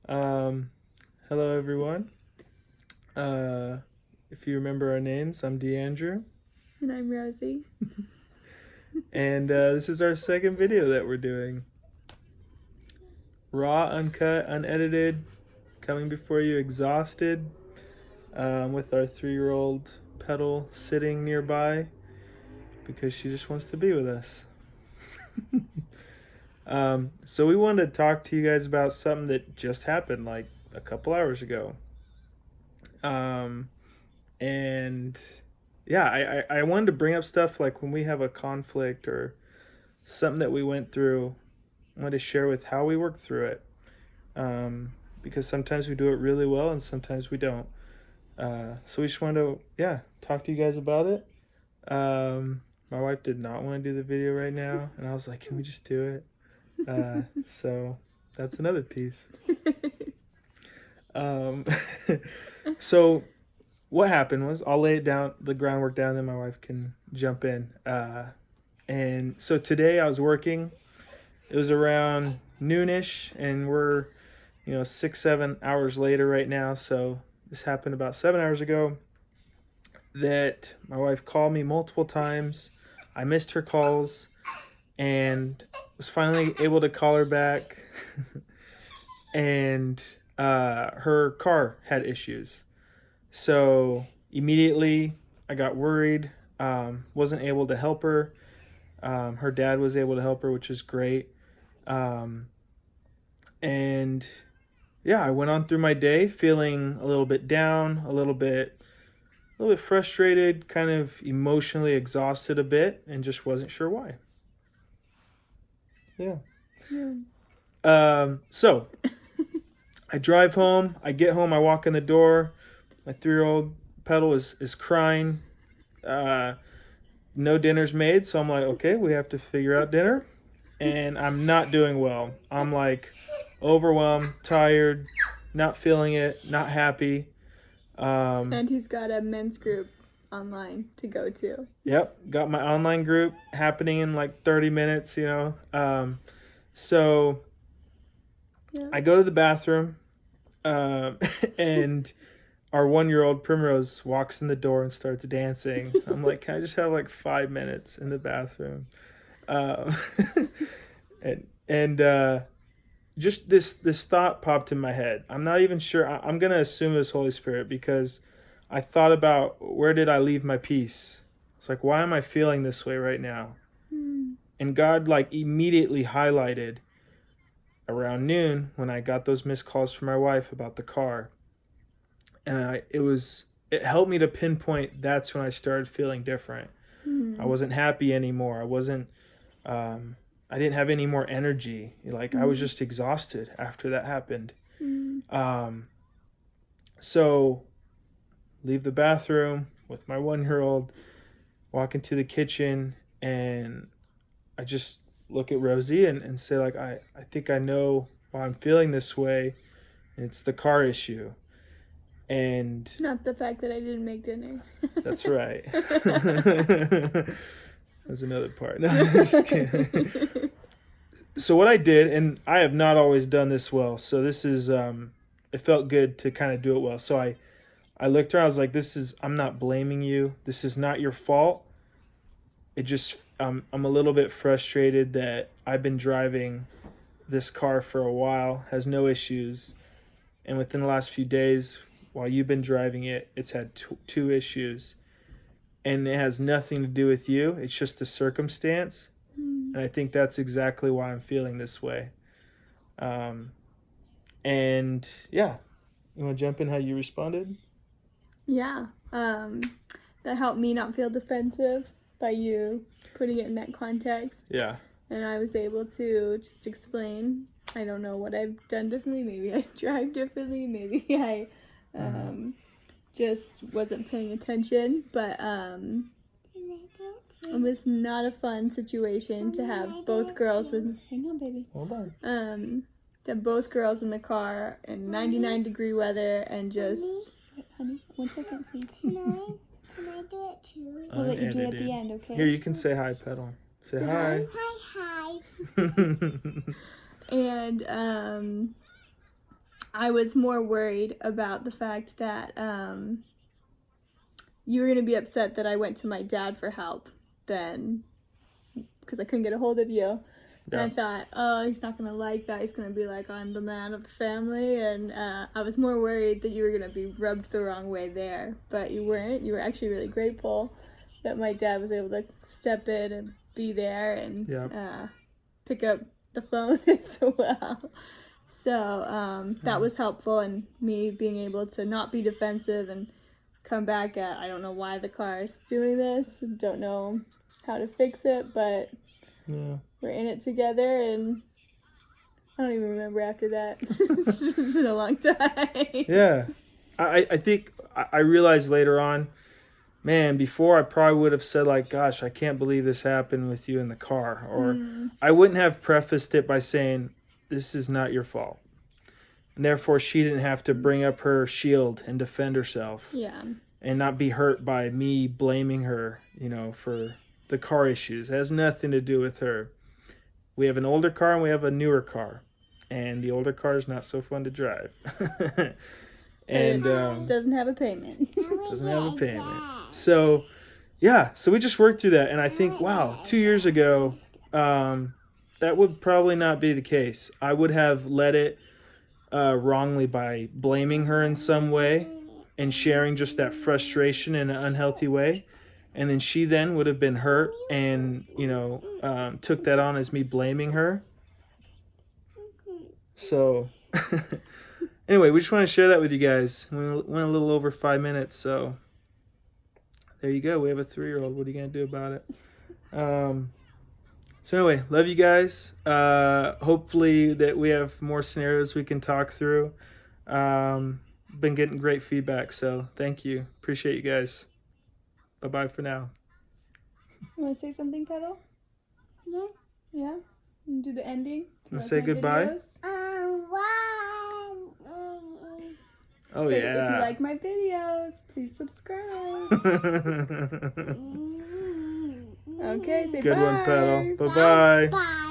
um, Hello everyone. If you remember our names, I'm DeAndrew, And I'm Rosie. and this is our second video that we're doing. Raw, uncut, unedited, coming before you exhausted, with our 3-year-old Petal sitting nearby because she just wants to be with us. So we wanted to talk to you guys about something that just happened like a couple hours ago. And yeah, I wanted to bring up stuff like when we have a conflict or something that we went through. I wanted to share with how we work through it, because sometimes we do it really well and sometimes we don't. So we just wanted to talk to you guys about it. My wife did not want to do the video right now, and I was like, can we just do it? So that's another piece. So what happened was, I'll lay it down, the groundwork down, then my wife can jump in. And so today I was working. It was around noonish, and we're 6-7 hours later right now. So this happened about 7 hours ago. That my wife called me multiple times. I missed her calls, and was finally able to call her back. And her car had issues. So immediately I got worried. Wasn't able to help her. Her dad was able to help her, which is great. And yeah, I went on through my day feeling a little bit down, a little bit frustrated, kind of emotionally exhausted a bit, and just wasn't sure why. Yeah. So I drive home. I get home. I walk in the door. My 3-year-old Petal is crying. No dinner's made, so I'm like, okay, we have to figure out dinner. And I'm not doing well. I'm like overwhelmed, tired, not feeling it, not happy. And he's got a men's group online to go to. Yep, got my online group happening in like 30 minutes, So Yeah. I go to the bathroom, and our 1-year-old Primrose walks in the door and starts dancing. I'm like, can I just have like 5 minutes in the bathroom? And just this thought popped in my head. I'm not even sure. I'm gonna assume it was Holy Spirit, because I thought about, where did I leave my peace? It's like, why am I feeling this way right now? And God like immediately highlighted around noon when I got those missed calls from my wife about the car. And it helped me to pinpoint that's when I started feeling different. I wasn't happy anymore. I didn't have any more energy. Like I was just exhausted after that happened. So leave the bathroom with my 1-year-old, walk into the kitchen, and I just look at Rosie and say, like, I think I know why I'm feeling this way, and it's the car issue. And not the fact that I didn't make dinner. That's right. That's another part. No, I'm just kidding. So what I did, and I have not always done this well, so this is it felt good to kind of do it well. So I looked around. I was like, I'm not blaming you. This is not your fault. It just I'm a little bit frustrated that I've been driving this car for a while, has no issues, and within the last few days, while you've been driving it, it's had two issues, and it has nothing to do with you. It's just a circumstance, and I think that's exactly why I'm feeling this way. And yeah, you want to jump in how you responded? Yeah. That helped me not feel defensive by you putting it in that context. Yeah. And I was able to just explain. I don't know what I've done differently. Maybe I drive differently. Maybe I just wasn't paying attention. But it was not a fun situation to have both girls with... Hang on, baby. Hold on. To have both girls in the car in 99-degree weather and just... Wait, honey, 1 second, please. Can I do it too? We'll let you do it at the end, okay? Here, you can say hi, Petal. Say hi. Hi. And I was more worried about the fact that you were going to be upset that I went to my dad for help than because I couldn't get a hold of you. And Yeah. I thought, oh, he's not going to like that. He's going to be like, I'm the man of the family. And I was more worried that you were going to be rubbed the wrong way there. But you weren't. You were actually really grateful that my dad was able to step in and be there and pick up the phone as well. So that was helpful, and me being able to not be defensive and come back at, I don't know why the car is doing this, don't know how to fix it, but Yeah. we're in it together, and I don't even remember after that. It's been a long time. Yeah. I think I realized later on, man, before I probably would have said like, gosh, I can't believe this happened with you in the car. Or I wouldn't have prefaced it by saying, this is not your fault. And therefore she didn't have to bring up her shield and defend herself. Yeah. And not be hurt by me blaming her, for the car issues. It has nothing to do with her. We have an older car and we have a newer car. And the older car is not so fun to drive. And doesn't have a payment. doesn't have a payment. So, yeah, so we just worked through that. And I think, wow, 2 years ago, that would probably not be the case. I would have led it wrongly by blaming her in some way and sharing just that frustration in an unhealthy way. And then she then would have been hurt and, took that on as me blaming her. So, anyway, we just want to share that with you guys. We went a little over 5 minutes, so there you go. We have a 3-year-old. What are you going to do about it? So anyway, love you guys. Hopefully that we have more scenarios we can talk through. Been getting great feedback, so thank you. Appreciate you guys. Bye-bye for now. You want to say something, Petal? Yeah. Yeah? And do the ending? Wanna say goodbye? Videos? Oh, Say, yeah. if you like my videos, please subscribe. Okay, say Good bye. one, Petal. Bye-bye. Bye.